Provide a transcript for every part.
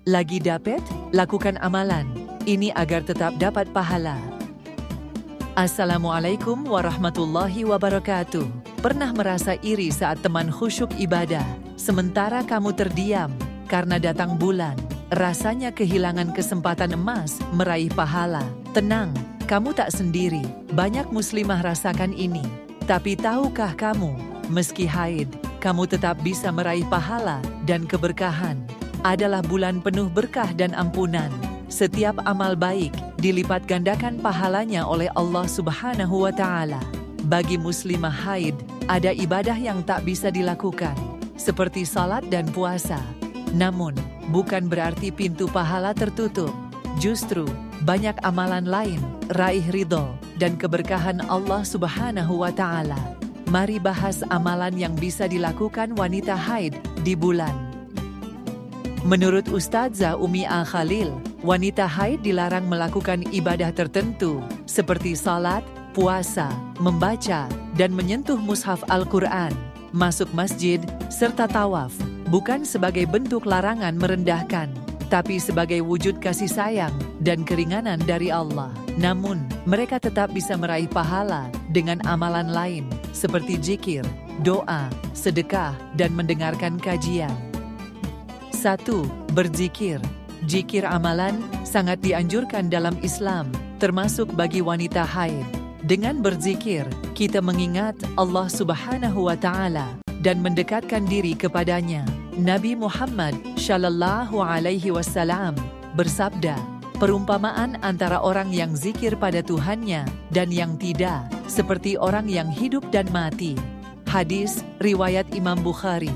Lagi dapet? Lakukan amalan ini agar tetap dapat pahala. Assalamualaikum warahmatullahi wabarakatuh. Pernah merasa iri saat teman khusyuk ibadah, sementara kamu terdiam karena datang bulan? Rasanya kehilangan kesempatan emas meraih pahala. Tenang, kamu tak sendiri. Banyak muslimah rasakan ini. Tapi tahukah kamu, meski haid, kamu tetap bisa meraih pahala dan keberkahan. Adalah bulan penuh berkah dan ampunan. Setiap amal baik dilipat gandakan pahalanya oleh Allah Subhanahu wa Ta'ala. Bagi muslimah haid, ada ibadah yang tak bisa dilakukan, seperti salat dan puasa. Namun, bukan berarti pintu pahala tertutup. Justru, banyak amalan lain, raih ridho dan keberkahan Allah Subhanahu wa Ta'ala. Mari bahas amalan yang bisa dilakukan wanita haid di bulan. Menurut Ustadzah Umi Al-Khalil, wanita haid dilarang melakukan ibadah tertentu seperti salat, puasa, membaca, dan menyentuh mushaf Al-Quran, masuk masjid, serta tawaf, bukan sebagai bentuk larangan merendahkan, tapi sebagai wujud kasih sayang dan keringanan dari Allah. Namun, mereka tetap bisa meraih pahala dengan amalan lain seperti zikir, doa, sedekah, dan mendengarkan kajian. 1. Berzikir. Zikir amalan sangat dianjurkan dalam Islam, termasuk bagi wanita haid. Dengan berzikir, kita mengingat Allah Subhanahu wa Ta'ala dan mendekatkan diri kepadanya. Nabi Muhammad Shallallahu Alaihi Wasallam bersabda, perumpamaan antara orang yang zikir pada Tuhannya dan yang tidak, seperti orang yang hidup dan mati. Hadis riwayat Imam Bukhari.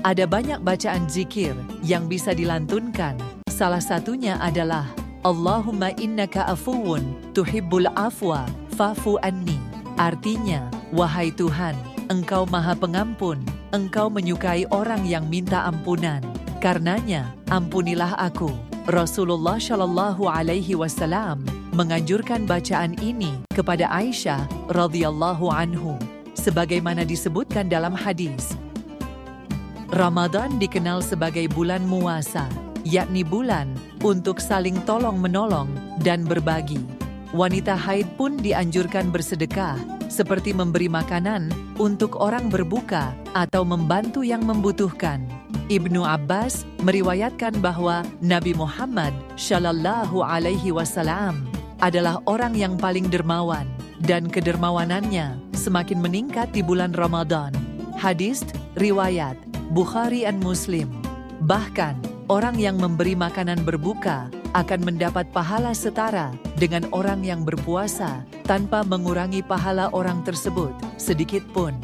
Ada banyak bacaan zikir yang bisa dilantunkan. Salah satunya adalah Allahumma innaka afuwun tuhibbul afwa fa'fu anni. Artinya, wahai Tuhan, Engkau Maha Pengampun, Engkau menyukai orang yang minta ampunan. Karenanya, ampunilah aku. Rasulullah Shallallahu Alaihi Wasallam menganjurkan bacaan ini kepada Aisyah radhiyallahu anhu, sebagaimana disebutkan dalam hadis. Ramadan dikenal sebagai bulan muasa, yakni bulan untuk saling tolong-menolong dan berbagi. Wanita haid pun dianjurkan bersedekah, seperti memberi makanan untuk orang berbuka atau membantu yang membutuhkan. Ibnu Abbas meriwayatkan bahwa Nabi Muhammad Shallallahu Alaihi Wasallam adalah orang yang paling dermawan, dan kedermawanannya semakin meningkat di bulan Ramadan. Hadis riwayat Bukhari dan Muslim. Bahkan, orang yang memberi makanan berbuka akan mendapat pahala setara dengan orang yang berpuasa tanpa mengurangi pahala orang tersebut sedikit pun.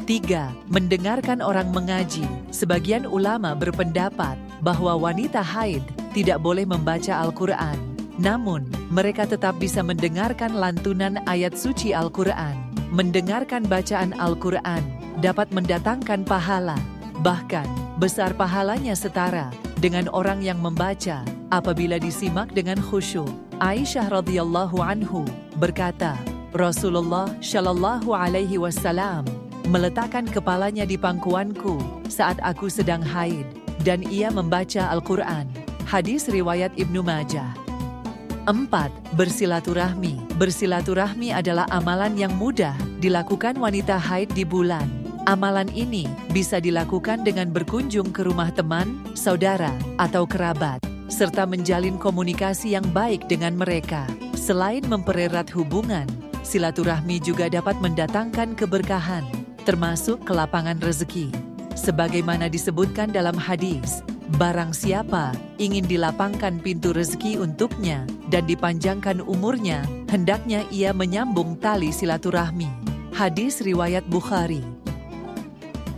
3. Mendengarkan orang mengaji. Sebagian ulama berpendapat bahwa wanita haid tidak boleh membaca Al-Quran. Namun, mereka tetap bisa mendengarkan lantunan ayat suci Al-Quran. Mendengarkan bacaan Al-Quran dapat mendatangkan pahala. Bahkan, besar pahalanya setara dengan orang yang membaca apabila disimak dengan khusyuk. Aisyah radhiyallahu anhu berkata, Rasulullah Shallallahu Alaihi Wasallam meletakkan kepalanya di pangkuanku saat aku sedang haid, dan ia membaca Al-Quran. Hadis riwayat Ibnu Majah. 4. Bersilaturahmi. Bersilaturahmi adalah amalan yang mudah dilakukan wanita haid di bulan. Amalan ini bisa dilakukan dengan berkunjung ke rumah teman, saudara, atau kerabat, serta menjalin komunikasi yang baik dengan mereka. Selain mempererat hubungan, silaturahmi juga dapat mendatangkan keberkahan, termasuk kelapangan rezeki. Sebagaimana disebutkan dalam hadis, barang siapa ingin dilapangkan pintu rezeki untuknya dan dipanjangkan umurnya, hendaknya ia menyambung tali silaturahmi. Hadis riwayat Bukhari.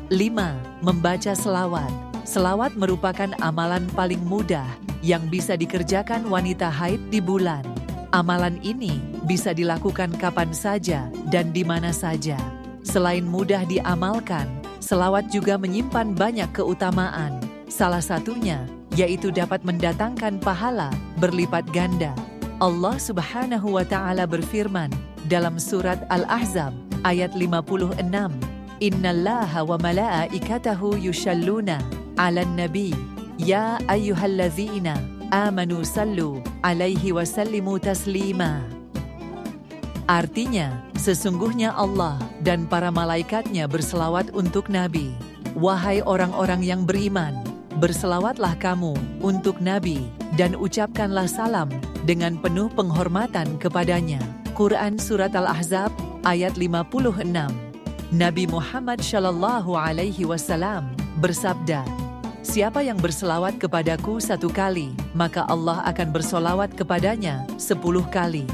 5. Membaca selawat. Selawat merupakan amalan paling mudah yang bisa dikerjakan wanita haid di bulan. Amalan ini bisa dilakukan kapan saja dan di mana saja. Selain mudah diamalkan, selawat juga menyimpan banyak keutamaan. Salah satunya yaitu dapat mendatangkan pahala berlipat ganda. Allah Subhanahu wa Ta'ala berfirman dalam surat Al-Ahzab ayat 56, Innallaha wa malaikatahu yushalluna 'alan nabi Ya ayyuhallazina amanu sallu alaihi wasallimu taslima. Artinya, sesungguhnya Allah dan para malaikatnya berselawat untuk Nabi. Wahai orang-orang yang beriman, berselawatlah kamu untuk Nabi dan ucapkanlah salam dengan penuh penghormatan kepadanya. Quran Surat Al-Ahzab ayat 56. Nabi Muhammad Shallallahu Alaihi Wasallam bersabda, siapa yang berselawat kepadaku 1 kali, maka Allah akan bersolawat kepadanya 10 kali.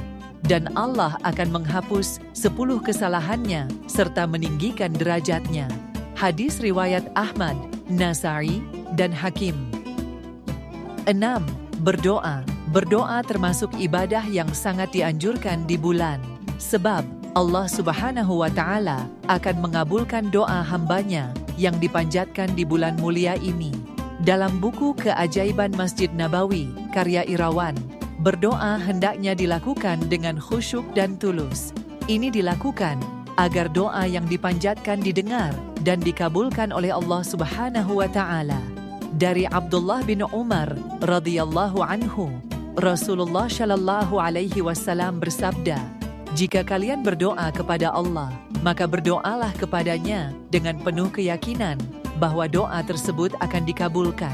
Dan Allah akan menghapus 10 kesalahannya serta meninggikan derajatnya. Hadis riwayat Ahmad, Nasai, dan Hakim. 6. Berdoa. Berdoa termasuk ibadah yang sangat dianjurkan di bulan. Sebab Allah Subhanahu wa Ta'ala akan mengabulkan doa hambanya yang dipanjatkan di bulan mulia ini. Dalam buku Keajaiban Masjid Nabawi, karya Irawan, berdoa hendaknya dilakukan dengan khusyuk dan tulus. Ini dilakukan agar doa yang dipanjatkan didengar dan dikabulkan oleh Allah Subhanahu wa Ta'ala. Dari Abdullah bin Umar radhiyallahu anhu, Rasulullah Shallallahu Alaihi Wasallam bersabda, jika kalian berdoa kepada Allah, maka berdoalah kepadanya dengan penuh keyakinan bahwa doa tersebut akan dikabulkan.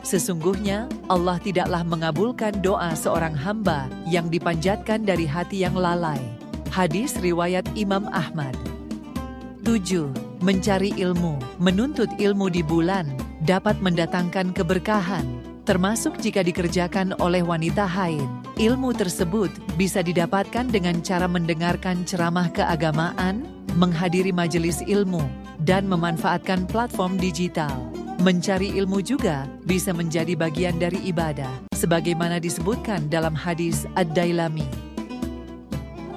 Sesungguhnya Allah tidaklah mengabulkan doa seorang hamba yang dipanjatkan dari hati yang lalai. Hadis riwayat Imam Ahmad. 7. Mencari ilmu. Menuntut ilmu di bulan dapat mendatangkan keberkahan, termasuk jika dikerjakan oleh wanita haid. Ilmu tersebut bisa didapatkan dengan cara mendengarkan ceramah keagamaan, menghadiri majelis ilmu, dan memanfaatkan platform digital. Mencari ilmu juga bisa menjadi bagian dari ibadah, sebagaimana disebutkan dalam hadis Ad-Dailami.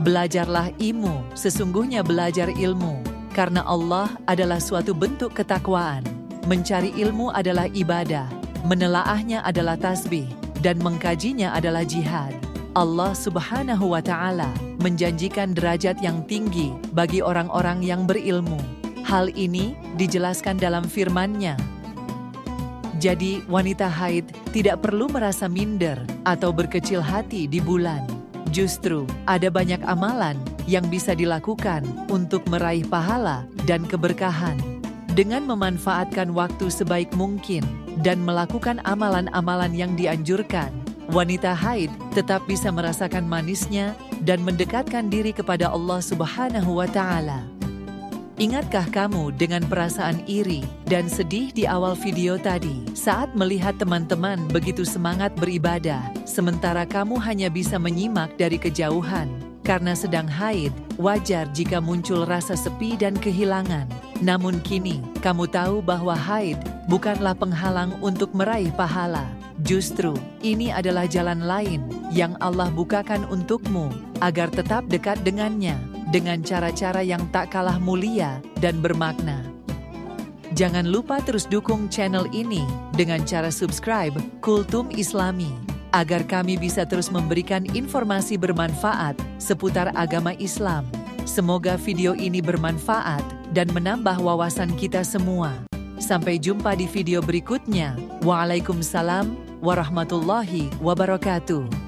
Belajarlah ilmu, sesungguhnya belajar ilmu, karena Allah adalah suatu bentuk ketakwaan. Mencari ilmu adalah ibadah, menelaahnya adalah tasbih, dan mengkajinya adalah jihad. Allah Subhanahu wa Ta'ala menjanjikan derajat yang tinggi bagi orang-orang yang berilmu. Hal ini dijelaskan dalam firman-Nya. Jadi, wanita haid tidak perlu merasa minder atau berkecil hati di bulan. Justru, ada banyak amalan yang bisa dilakukan untuk meraih pahala dan keberkahan. Dengan memanfaatkan waktu sebaik mungkin dan melakukan amalan-amalan yang dianjurkan, wanita haid tetap bisa merasakan manisnya dan mendekatkan diri kepada Allah Subhanahu wa Ta'ala. Ingatkah kamu dengan perasaan iri dan sedih di awal video tadi saat melihat teman-teman begitu semangat beribadah, sementara kamu hanya bisa menyimak dari kejauhan? Karena sedang haid, wajar jika muncul rasa sepi dan kehilangan. Namun kini, kamu tahu bahwa haid bukanlah penghalang untuk meraih pahala. Justru, ini adalah jalan lain yang Allah bukakan untukmu agar tetap dekat dengannya dengan cara-cara yang tak kalah mulia dan bermakna. Jangan lupa terus dukung channel ini dengan cara subscribe Kultum Islami, agar kami bisa terus memberikan informasi bermanfaat seputar agama Islam. Semoga video ini bermanfaat dan menambah wawasan kita semua. Sampai jumpa di video berikutnya. Waalaikumsalam warahmatullahi wabarakatuh.